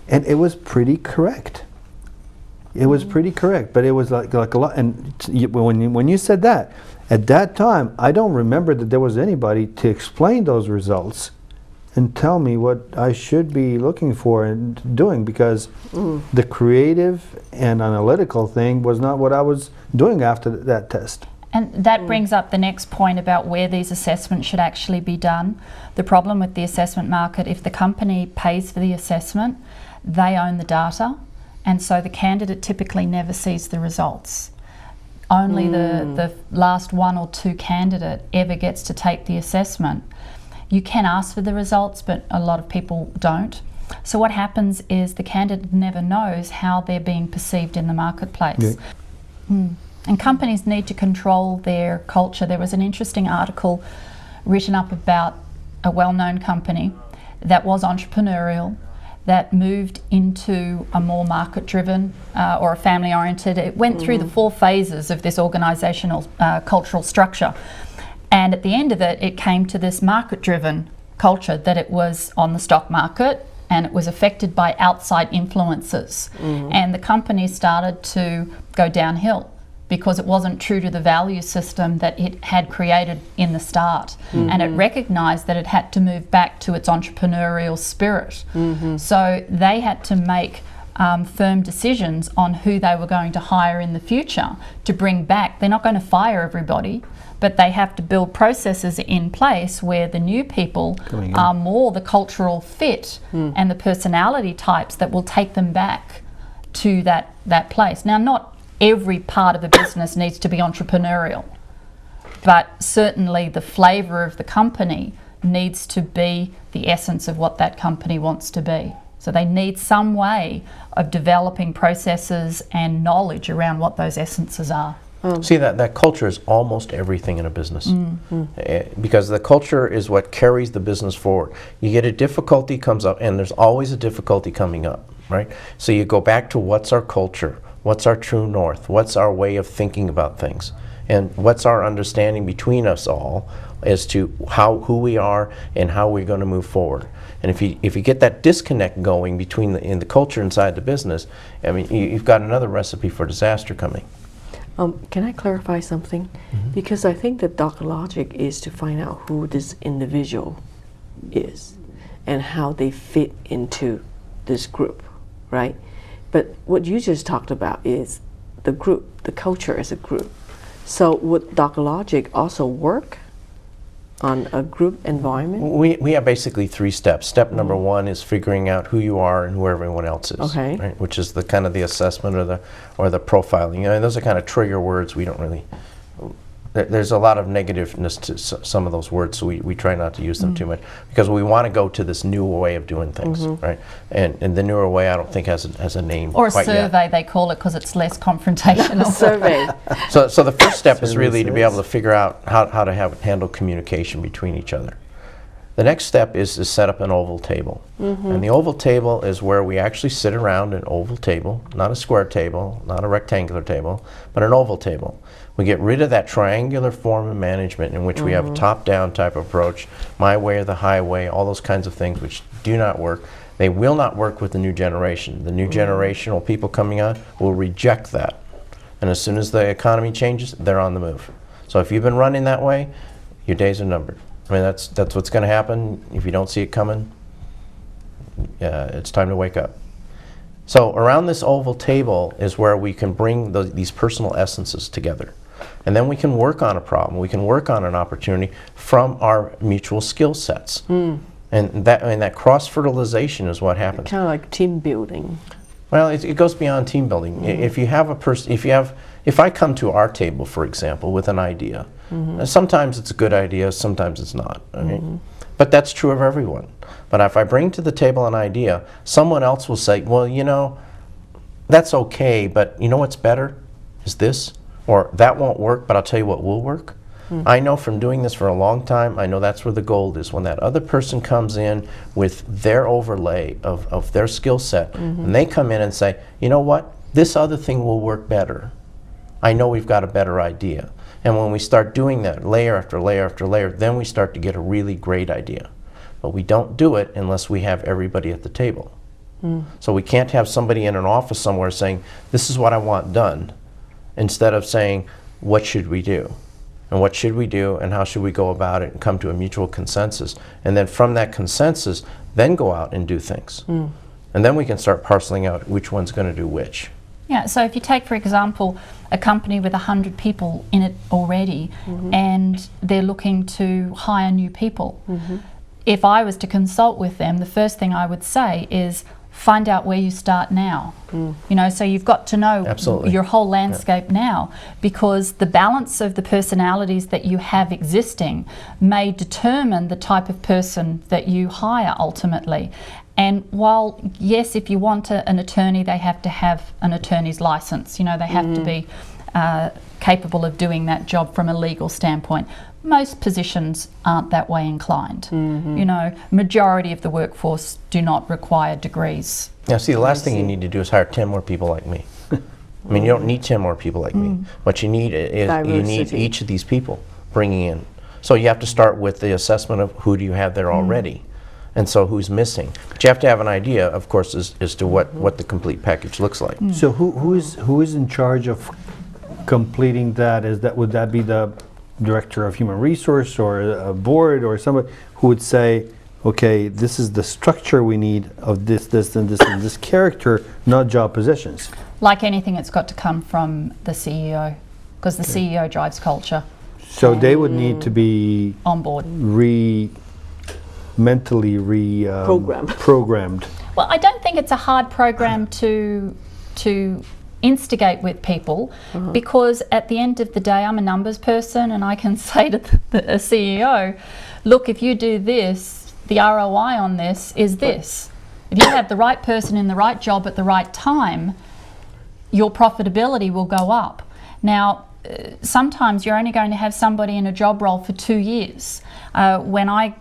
And it was pretty correct. It was pretty correct, but it was like a lot. And when you said that, at that time, I don't remember that there was anybody to explain those results and tell me what I should be looking for and doing, because the creative and analytical thing was not what I was doing after that test. And that brings up the next point about where these assessments should actually be done. The problem with the assessment market, if the company pays for the assessment, they own the data, and so the candidate typically never sees the results. Only the last one or two candidate ever gets to take the assessment. You can ask for the results, but a lot of people don't. So what happens is the candidate never knows how they're being perceived in the marketplace. Yeah. And companies need to control their culture. There was an interesting article written up about a well-known company that was entrepreneurial, that moved into a more market-driven or a family-oriented. It went through the 4 phases of this organisational cultural structure. And at the end of it, it came to this market-driven culture, that it was on the stock market and it was affected by outside influences. And the company started to go downhill because it wasn't true to the value system that it had created in the start. And it recognised that it had to move back to its entrepreneurial spirit. So they had to make firm decisions on who they were going to hire in the future to bring back. They're not going to fire everybody, but they have to build processes in place where the new people are more the cultural fit and the personality types that will take them back to that place. Now, not every part of the business needs to be entrepreneurial, but certainly the flavour of the company needs to be the essence of what that company wants to be. So they need some way of developing processes and knowledge around what those essences are. See, that culture is almost everything in a business. Because the culture is what carries the business forward. You get a difficulty comes up, and there's always a difficulty coming up, right? So you go back to what's our culture, what's our true north, what's our way of thinking about things, and what's our understanding between us all as to who we are and how we're going to move forward. And if you get that disconnect going between the culture inside the business, I mean, you've got another recipe for disaster coming. Can I clarify something? Because I think that DogOlogic is to find out who this individual is and how they fit into this group, right? But what you just talked about is the group, the culture as a group. So would DogOlogic also work on a group environment? We have basically 3 steps. Step number 1 is figuring out who you are and who everyone else is. Okay. Right? Which is the kind of the assessment or the profiling. You know, those are kind of trigger words. We don't really. There's a lot of negativeness to some of those words, so we try not to use them too much, because we want to go to this new way of doing things, right? And the newer way, I don't think has a name Or a quite survey, yet. they call it, because it's less confrontational. Survey. So the first step is really to be able to figure out how to handle communication between each other. The next step is to set up an oval table. And the oval table is where we actually sit around an oval table, not a square table, not a rectangular table, but an oval table. We get rid of that triangular form of management in which we have a top-down type approach, my way or the highway, all those kinds of things which do not work. They will not work with the new generation. The new generational people coming on will reject that. And as soon as the economy changes, they're on the move. So if you've been running that way, your days are numbered. I mean, that's what's going to happen. If you don't see it coming, it's time to wake up. So around this oval table is where we can bring these personal essences together. And then we can work on a problem, we can work on an opportunity from our mutual skill sets. And that cross-fertilization is what happens. Kind of like team building. Well, it goes beyond team building. If you have a person, if I come to our table, for example, with an idea, sometimes it's a good idea, sometimes it's not. Okay? But that's true of everyone. But if I bring to the table an idea, someone else will say, well, you know, that's okay, but you know what's better is this, or that won't work, but I'll tell you what will work. I know from doing this for a long time, I know that's where the gold is. When that other person comes in with their overlay of their skill set, and they come in and say, you know what, this other thing will work better. I know we've got a better idea. And when we start doing that layer after layer after layer, then we start to get a really great idea. But we don't do it unless we have everybody at the table. So we can't have somebody in an office somewhere saying, this is what I want done, instead of saying, what should we do? And what should we do, and how should we go about it, and come to a mutual consensus. And then from that consensus, then go out and do things. And then we can start parceling out which one's going to do which. Yeah, so if you take, for example, a company with 100 people in it already, and they're looking to hire new people, if I was to consult with them, the first thing I would say is, find out where you start now. You know, so you've got to know your whole landscape now, because the balance of the personalities that you have existing may determine the type of person that you hire ultimately. And while, yes, if you want an attorney, they have to have an attorney's license. You know, they have to be capable of doing that job from a legal standpoint. Most positions aren't that way inclined. You know, majority of the workforce do not require degrees. Now, see, the last thing you need to do is hire 10 more people like me. I mean, you don't need 10 more people like me. What you need is you need Diversity. each of these people bringing in. So you have to start with the assessment of who do you have there already, and so who's missing. But you have to have an idea, of course, as to what the complete package looks like. So who is in charge of completing that? Would that be the director of human resource or a board or somebody who would say, okay, this is the structure we need of this, and this character, not job positions? Like anything, it's got to come from the CEO, because the CEO drives culture So they would need to be on board. mentally programmed. Well, I don't think it's a hard program to instigate with people, because at the end of the day, I'm a numbers person, and I can say to a CEO, look, if you do this, the ROI on this is this. If you have the right person in the right job at the right time, your profitability will go up. Now, sometimes you're only going to have somebody in a job role for 2 years. When I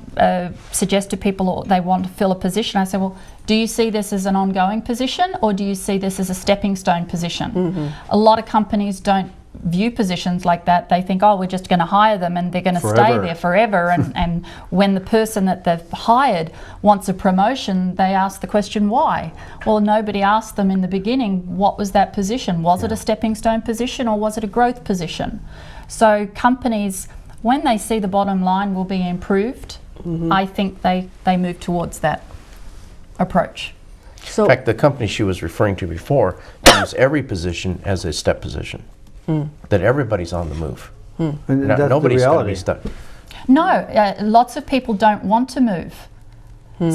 suggest to people they want to fill a position, I say, well, do you see this as an ongoing position, or do you see this as a stepping stone position? A lot of companies don't view positions like that. They think, oh, we're just going to hire them and they're going to stay there forever. And when the person that they've hired wants a promotion, they ask the question, why? Well, nobody asked them in the beginning, what was that position? Was it a stepping stone position, or was it a growth position? So companies, when they see the bottom line will be improved, I think they move towards that approach. So, In fact, the company she was referring to before views every position as a step position, that everybody's on the move. And that's the Nobody's going to reality. be stuck. No, lots of people don't want to move.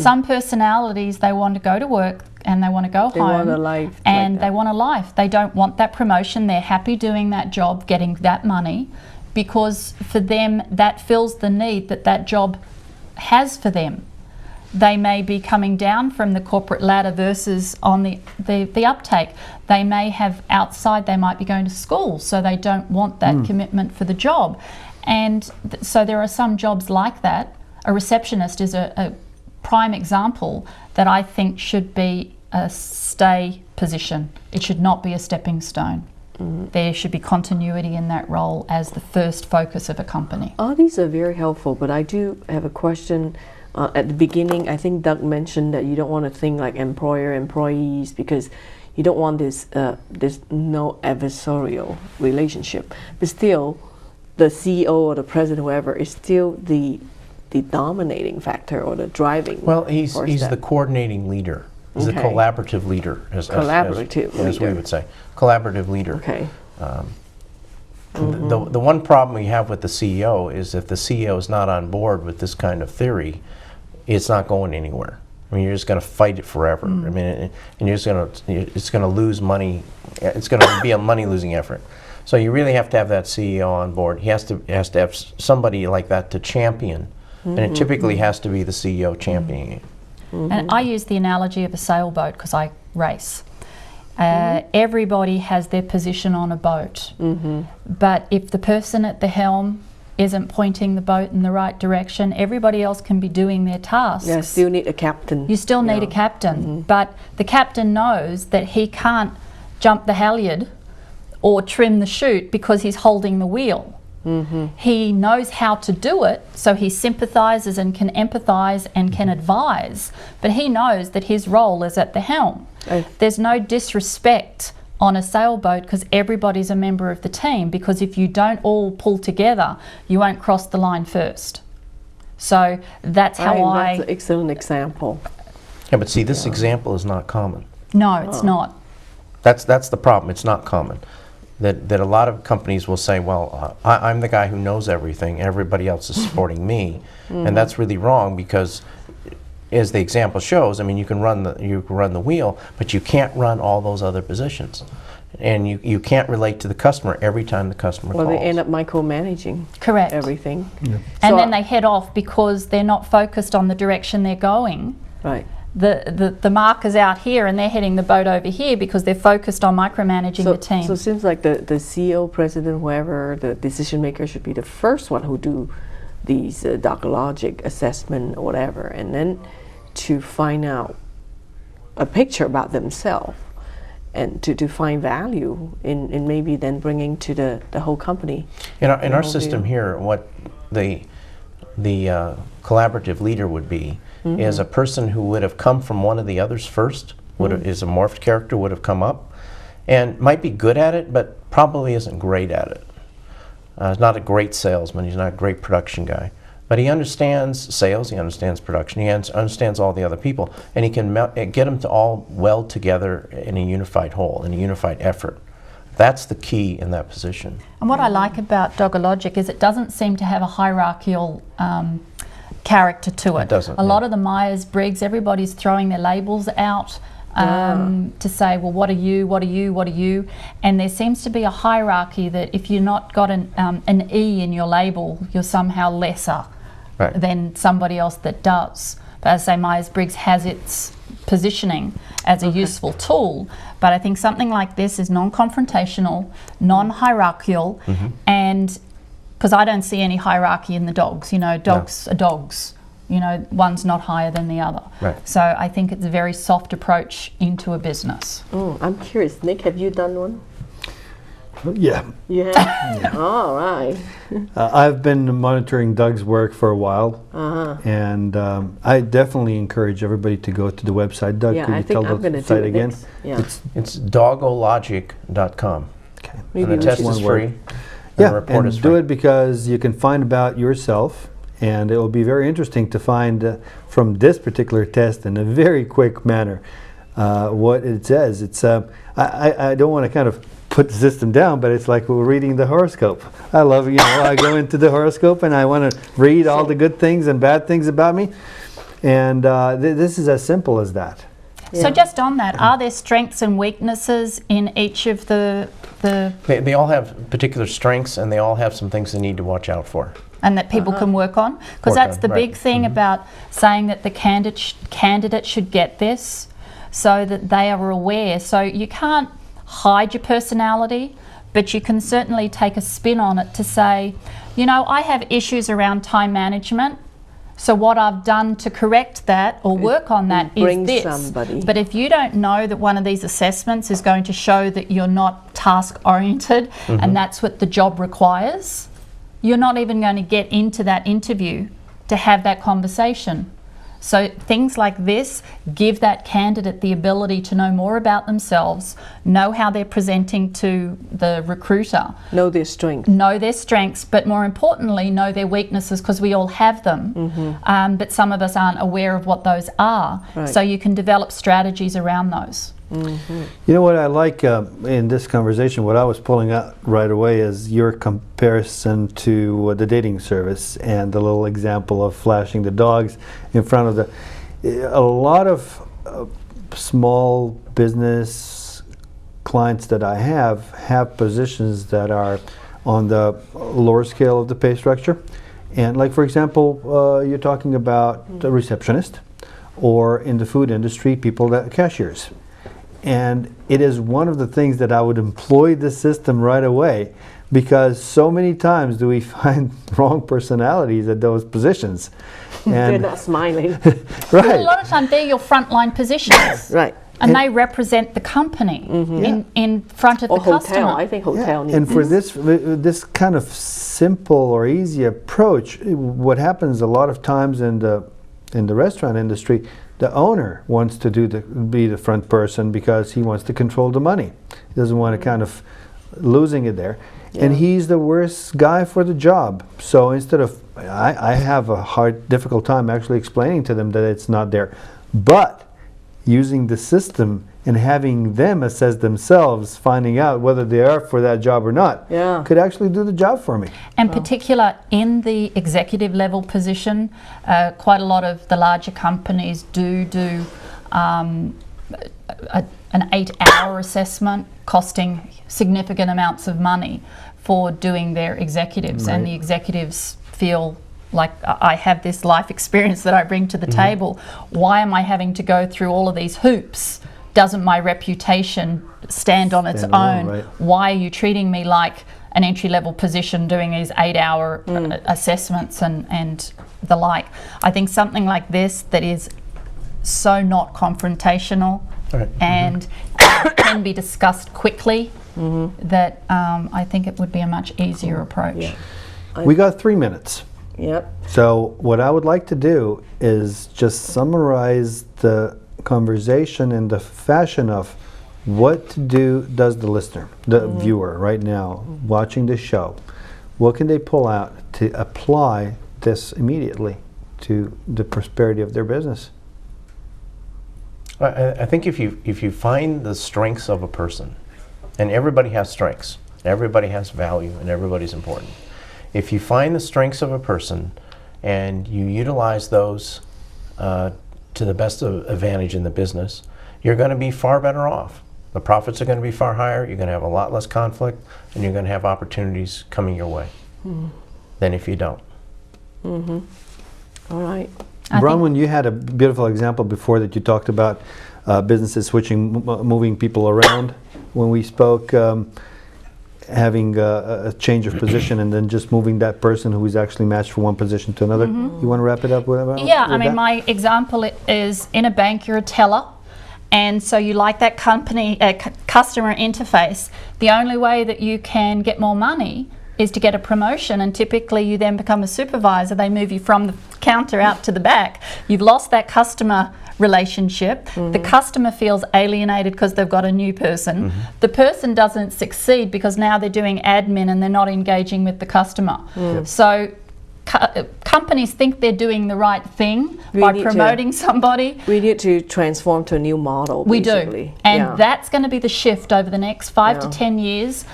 Some personalities, they want to go to work and they want to go they home want a life and like they that. want a life. They don't want that promotion. They're happy doing that job, getting that money, because for them that fills the need that job has for them. They may be coming down from the corporate ladder versus on the uptake. They may have outside, they might be going to school, so they don't want that commitment for the job. And so there are some jobs like that. A receptionist is a prime example that I think should be a stay position. It should not be a stepping stone. There should be continuity in that role as the first focus of a company. all these are very helpful, but I do have a question. At the beginning, I think Doug mentioned that you don't want to think like employer-employees, because you don't want this no adversarial relationship. But still, the CEO or the president, whoever, is still the dominating factor or the driving. Well, he's force the that- coordinating leader. He's the Okay. collaborative leader, as we leader. would say. Collaborative leader. Okay. The one problem we have with the CEO is if the CEO is not on board with this kind of theory, it's not going anywhere. I mean, you're just going to fight it forever. I mean, and you're just going to, it's going to lose money. It's going to be a money-losing effort. So you really have to have that CEO on board. He has to have somebody like that to champion, and it typically has to be the CEO championing it. And I use the analogy of a sailboat because I race. Everybody has their position on a boat, but if the person at the helm isn't pointing the boat in the right direction, everybody else can be doing their tasks. Yeah, still need a captain. You still need a captain, but the captain knows that he can't jump the halyard or trim the chute because he's holding the wheel. He knows how to do it, so he sympathizes and can empathize and can advise, but he knows that his role is at the helm. There's no disrespect on a sailboat because everybody's a member of the team, because if you don't all pull together, you won't cross the line first. So that's how That's an excellent example. Yeah, but see, this example is not common. No, it's not. That's the problem. It's not common. That a lot of companies will say, well, I'm the guy who knows everything, everybody else is supporting me, and that's really wrong, because as the example shows, I mean, you can run the wheel, but you can't run all those other positions, and you can't relate to the customer every time the customer Well, calls. they end up micromanaging Correct. everything. And So then they head off because they're not focused on the direction they're going. Right. the markers out here and they're heading the boat over here because they're focused on micromanaging the team. So it seems like the CEO, president, whoever, the decision maker should be the first one who do these DogOlogic assessment or whatever, and then to find out a picture about themselves and to find value in maybe then bringing to the whole company. In our whole system view. here, what the collaborative leader would be is a person who would have come from one of the others first, is a morphed character, would have come up, and might be good at it, but probably isn't great at it. He's not a great salesman, he's not a great production guy, but he understands sales, he understands production, he understands all the other people, and he can get them to all weld together in a unified whole, in a unified effort. That's the key in that position. And what I like about DogOlogic is it doesn't seem to have a hierarchical character to it. It doesn't, a lot of the Myers-Briggs, everybody's throwing their labels out to say, well, what are you, what are you, what are you? And there seems to be a hierarchy that if you're not got an E in your label, you're somehow lesser than somebody else that does. But as I say, Myers-Briggs has its positioning as a useful tool, but I think something like this is non-confrontational, non-hierarchical, and because I don't see any hierarchy in the dogs, you know, dogs are dogs, you know, one's not higher than the other. So I think it's a very soft approach into a business. Oh, I'm curious, Nick, have you done one? Yeah. You have? Yeah. All right. I've been monitoring Doug's work for a while, and I definitely encourage everybody to go to the website. Doug, Yeah, could I you think tell I'm the going to do site it again? next. Yeah. It's DogOlogic.com. Okay. Maybe And the we test should- is One word. free. Yeah, the report is and do free. it because you can find about yourself, and it will be very interesting to find from this particular test in a very quick manner what it says. It's I don't want to kind of put the system down, but it's like we're reading the horoscope. I love, you know, I go into the horoscope and I want to read all the good things and bad things about me, and this is as simple as that. So just on that, are there strengths and weaknesses in each of the They all have particular strengths, and they all have some things they need to watch out for. and that people can work on? Because Work that's on, the right. big thing about saying that the candidate should get this so that they are aware. So you can't hide your personality, but you can certainly take a spin on it to say, you know, I have issues around time management. So what I've done to correct that or work on that is bring this. somebody. But if you don't know that one of these assessments is going to show that you're not task oriented and that's what the job requires, you're not even going to get into that interview to have that conversation. So things like this give that candidate the ability to know more about themselves, know how they're presenting to the recruiter, Know their strength. know their strengths, but more importantly, know their weaknesses, because we all have them, but some of us aren't aware of what those are. Right. So you can develop strategies around those. You know what I like in this conversation, what I was pulling out right away is your comparison to the dating service and the little example of flashing the dogs in front of a lot of small business clients that I have positions that are on the lower scale of the pay structure. And like, for example, you're talking about the receptionist, or in the food industry, cashiers. And it is one of the things that I would employ the system right away, because so many times do we find wrong personalities at those positions. They're And not smiling. Well, a right. lot of times they're your frontline positions. Right. And they represent the company in front of Or the hotel. customer. I think hotel needs And for this kind of simple or easy approach, what happens a lot of times in the restaurant industry, the owner wants to be the front person because he wants to control the money. He doesn't want to kind of losing it there. And he's the worst guy for the job. So instead of, I have a difficult time actually explaining to them that it's not there. But using the system and having them assess themselves, finding out whether they are for that job or not, could actually do the job for me. And particular in the executive level position, quite a lot of the larger companies do an 8-hour assessment costing significant amounts of money for doing their executives, and the executives feel like I have this life experience that I bring to the table. Why am I having to go through all of these hoops? Doesn't my reputation stand on its Stand alone, own? right. Why are you treating me like an entry-level position doing these 8-hour assessments and the like? I think something like this that is so not confrontational Right. and can be discussed quickly, that I think it would be a much easier approach. Yeah. We got 3 minutes. Yep. So what I would like to do is just summarize the conversation in the fashion of what does the listener, the viewer right now watching the show, what can they pull out to apply this immediately to the prosperity of their business? I think if you find the strengths of a person, and everybody has strengths, everybody has value, and everybody's important. If you find the strengths of a person and you utilize those to the best of advantage in the business, you're going to be far better off. The profits are going to be far higher, you're going to have a lot less conflict, and you're going to have opportunities coming your way than if you don't. All right. Bronwyn, you had a beautiful example before that you talked about businesses switching, moving people around when we spoke, having a change of position and then just moving that person who is actually matched for one position to another. You want to wrap it up with Yeah, with I mean, that? my example is in a bank, you're a teller, and so you like that customer interface. The only way that you can get more money is to get a promotion, and typically you then become a supervisor. They move you from the counter out to the back. You've lost that customer relationship. The customer feels alienated because they've got a new person. The person doesn't succeed because now they're doing admin and they're not engaging with the customer. So companies think they're doing the right thing by promoting somebody. We need to transform to a new model. We basically. do, and that's going to be the shift over the next 5 to 10 years.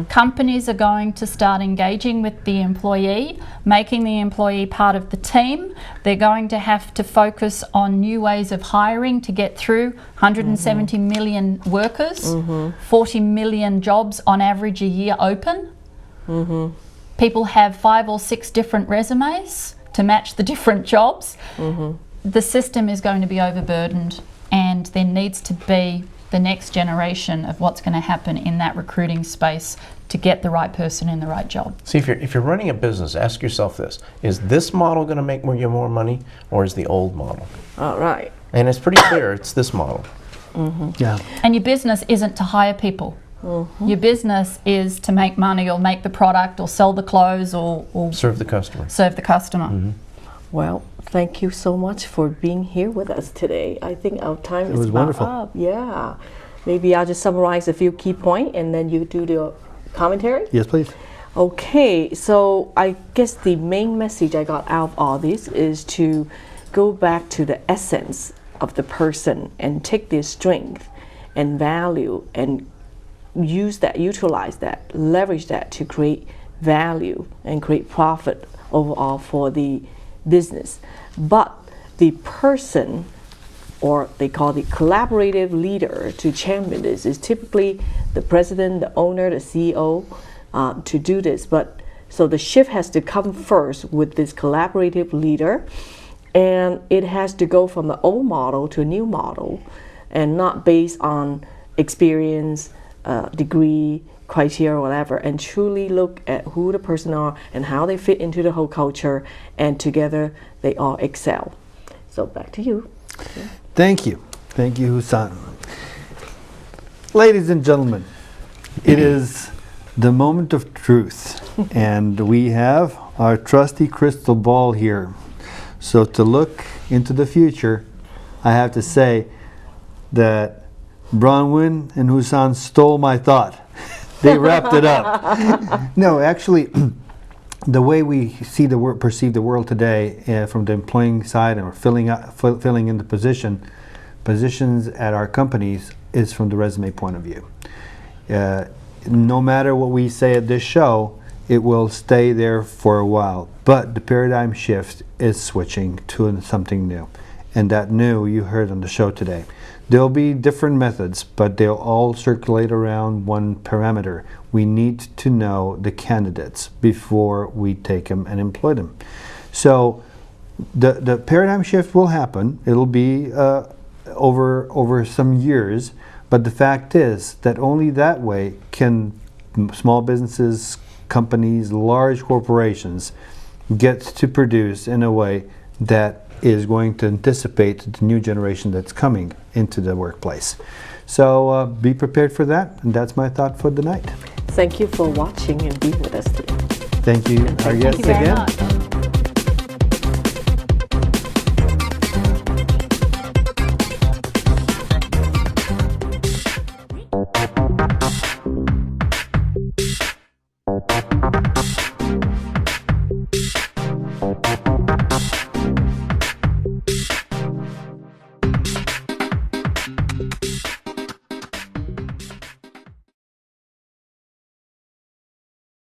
Companies are going to start engaging with the employee, making the employee part of the team. They're going to have to focus on new ways of hiring to get through 170 million workers, 40 million jobs on average a year open. People have 5 or 6 different resumes to match the different jobs. The system is going to be overburdened, and there needs to be the next generation of what's going to happen in that recruiting space to get the right person in the right job. See, if you're running a business, ask yourself this: is this model going to make you more money, or is the old model? All right. And it's pretty clear it's this model. Yeah. And your business isn't to hire people. Your business is to make money or make the product or sell the clothes or Serve the customer. serve the customer. Well, thank you so much for being here with us today. I think our time is was about wonderful. up. Yeah. Maybe I'll just summarize a few key points and then you do the commentary. Yes, please. Okay, so I guess the main message I got out of all this is to go back to the essence of the person and take their strength and value and use that, utilize that, leverage that to create value and create profit overall for the business. But the person, or they call the collaborative leader to champion this, is typically the president, the owner, the CEO to do this. But so the shift has to come first with this collaborative leader, and it has to go from the old model to a new model, and not based on experience, degree, criteria, whatever, and truly look at who the person are and how they fit into the whole culture, and together they all excel. So back to you. Thank you. Thank you, Husan. Ladies and gentlemen, it is the moment of truth, and we have our trusty crystal ball here. So to look into the future, I have to say that Bronwyn and Husan stole my thought. They wrapped it up. No, actually, the way we see the world, perceive the world today, from the employing side and filling in the positions at our companies, is from the resume point of view. No matter what we say at this show, it will stay there for a while. But the paradigm shift is switching to something new, and that new you heard on the show today. There'll be different methods, but they'll all circulate around one parameter. We need to know the candidates before we take them and employ them. So the paradigm shift will happen. It'll be over some years, but the fact is that only that way can small businesses, companies, large corporations get to produce in a way that is going to anticipate the new generation that's coming into the workplace. So be prepared for that, and that's my thought for the night. Thank you for watching and being with us today. Thank you, our Thank guests you very again. much.